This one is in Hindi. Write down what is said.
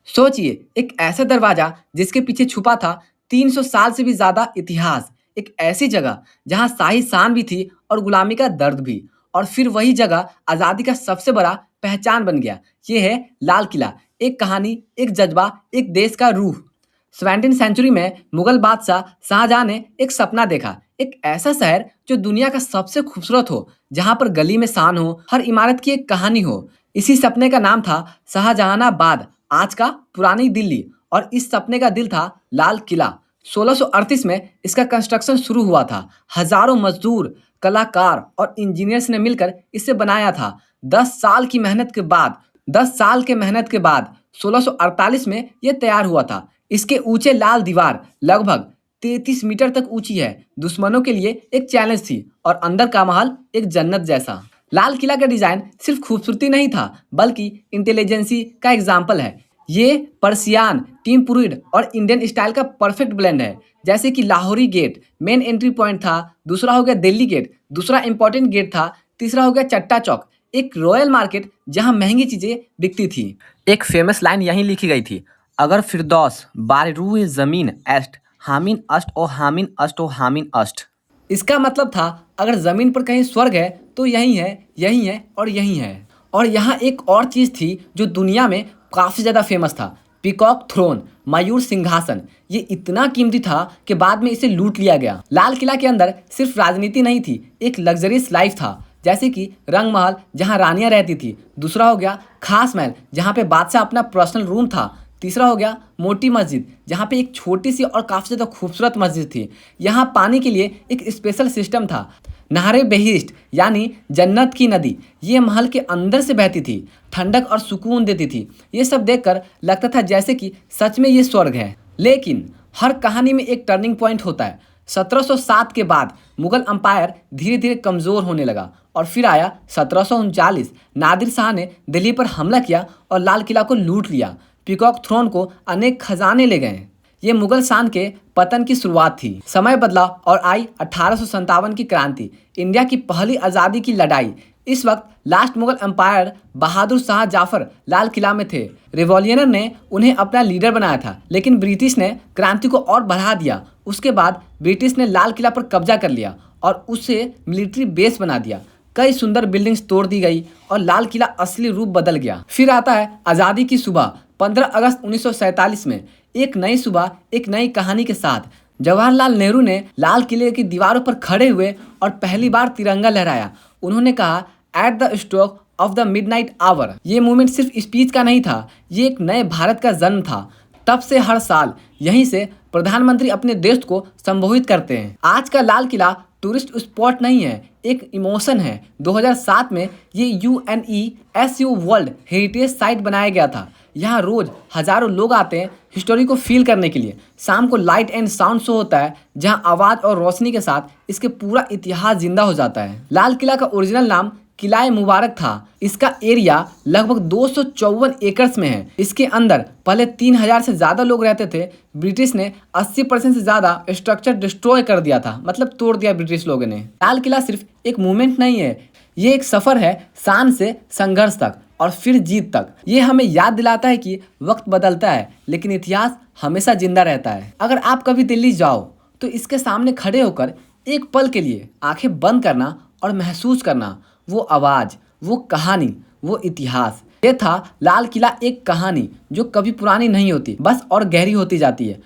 सोचिए, एक ऐसा दरवाजा जिसके पीछे छुपा था 300 साल से भी ज्यादा इतिहास। एक ऐसी जगह जहां शाही शान भी थी और गुलामी का दर्द भी। और फिर वही जगह आजादी का सबसे बड़ा पहचान बन गया। ये है लाल किला। एक कहानी, एक जज्बा, एक देश का रूह। 17वीं सेंचुरी में मुगल बादशाह शाहजहां ने एक सपना देखा। एक ऐसा शहर जो दुनिया का सबसे खूबसूरत हो, जहां पर गली में शान हो, हर इमारत की एक कहानी हो। इसी सपने का नाम था शाहजहानाबाद, आज का पुरानी दिल्ली। और इस सपने का दिल था लाल किला। 1638 में इसका कंस्ट्रक्शन शुरू हुआ था। हजारों मजदूर, कलाकार और इंजीनियर्स ने मिलकर इसे बनाया था। 10 साल के मेहनत के बाद 1648 में यह तैयार हुआ था। इसके ऊंचे लाल दीवार लगभग 33 मीटर तक ऊंची है। दुश्मनों के लिए एक चैलेंज थी और अंदर का महल एक जन्नत जैसा। लाल किला का डिजाइन सिर्फ खूबसूरती नहीं था, बल्कि इंटेलिजेंसी का एग्जाम्पल है। ये पर्सियान, टिम्पुरिड और इंडियन स्टाइल का परफेक्ट ब्लेंड है। जैसे कि Lahori gate main entry point था, दूसरा हो गया दिल्ली गेट, दूसरा इंपॉर्टेंट गेट था, तीसरा हो गया चट्टा चौक, एक रॉयल मार्केट जहां महंगी चीजें बिकती थी। एक फेमस लाइन यहीं लिखी गई थी, अगर फिरदौस बारूए जमीन एस्ट हामिन अस्ट ओ हामिन अस्ट ओ हामिन अस्ट। इसका मतलब था, अगर जमीन पर कहीं स्वर्ग है तो यही है, यही है और यही है। और यहाँ एक और चीज थी जो दुनिया में काफी ज्यादा फेमस था, पीकॉक थ्रोन, मयूर सिंहासन। ये इतना कीमती था कि बाद में इसे लूट लिया गया। लाल किला के अंदर सिर्फ राजनीति नहीं थी, एक लग्जरियस लाइफ था। जैसे कि रंग महल जहाँ रानियां रहती थी, दूसरा हो गया खास महल जहाँ पे बादशाह अपना पर्सनल रूम था, तीसरा हो गया मोटी मस्जिद जहाँ पे एक छोटी सी और काफ़ी ज़्यादा खूबसूरत मस्जिद थी। यहाँ पानी के लिए एक स्पेशल सिस्टम था, नहरे बेहिश्त यानी जन्नत की नदी। ये महल के अंदर से बहती थी, ठंडक और सुकून देती थी। ये सब देखकर लगता था जैसे कि सच में ये स्वर्ग है। लेकिन हर कहानी में एक टर्निंग पॉइंट होता है। 1707 के बाद मुगल अंपायर धीरे धीरे कमज़ोर होने लगा और फिर आया 1739। नादिर शाह ने दिल्ली पर हमला किया और लाल किला को लूट लिया। पीकॉक थ्रोन को अनेक खजाने ले गए। ये मुगल शान के पतन की शुरुआत थी। समय बदला और आई 1857 की क्रांति, इंडिया की पहली आज़ादी की लड़ाई। इस वक्त लास्ट मुगल एम्पायर बहादुर शाह जाफर लाल किला में थे। रिवॉल्यूशनर ने उन्हें अपना लीडर बनाया था, लेकिन ब्रिटिश ने क्रांति को और बढ़ा दिया। उसके बाद ब्रिटिश ने लाल किला पर कब्जा कर लिया और उसे मिलिट्री बेस बना दिया। कई सुंदर बिल्डिंग्स तोड़ दी गई और लाल किला असली रूप बदल गया। फिर आता है आज़ादी की सुबह, 15 अगस्त 1947 में। एक नई सुबह, एक नई कहानी के साथ जवाहरलाल नेहरू ने लाल किले की दीवारों पर खड़े हुए और पहली बार तिरंगा लहराया। उन्होंने कहा, at the stroke of the midnight hour. ये मूवमेंट सिर्फ स्पीच का नहीं था, ये एक नए भारत का जन्म था। तब से हर साल यहीं से प्रधानमंत्री अपने देश को संबोधित करते हैं। आज का लाल किला टूरिस्ट स्पॉट नहीं है, एक इमोशन है। 2007 में ये UNESCO वर्ल्ड हेरिटेज साइट बनाया गया था। यहाँ रोज हजारों लोग आते हैं हिस्टोरी को फील करने के लिए। शाम को लाइट एंड साउंड शो होता है, जहाँ आवाज़ और रोशनी के साथ इसके पूरा इतिहास जिंदा हो जाता है। लाल किला का ओरिजिनल नाम किला मुबारक था। इसका एरिया लगभग 254 एकड़ में है। इसके अंदर पहले 3000 से ज़्यादा लोग रहते थे। ब्रिटिश ने 80% से ज़्यादा स्ट्रक्चर डिस्ट्रॉय कर दिया था, मतलब तोड़ दिया ब्रिटिश लोगों ने। लाल किला सिर्फ एक मूवमेंट नहीं है, ये एक सफ़र है, शान से संघर्ष तक और फिर जीत तक। ये हमें याद दिलाता है कि वक्त बदलता है, लेकिन इतिहास हमेशा जिंदा रहता है। अगर आप कभी दिल्ली जाओ तो इसके सामने खड़े होकर एक पल के लिए आंखें बंद करना और महसूस करना वो आवाज़, वो कहानी, वो इतिहास। ये था लाल किला, एक कहानी जो कभी पुरानी नहीं होती, बस और गहरी होती जाती है।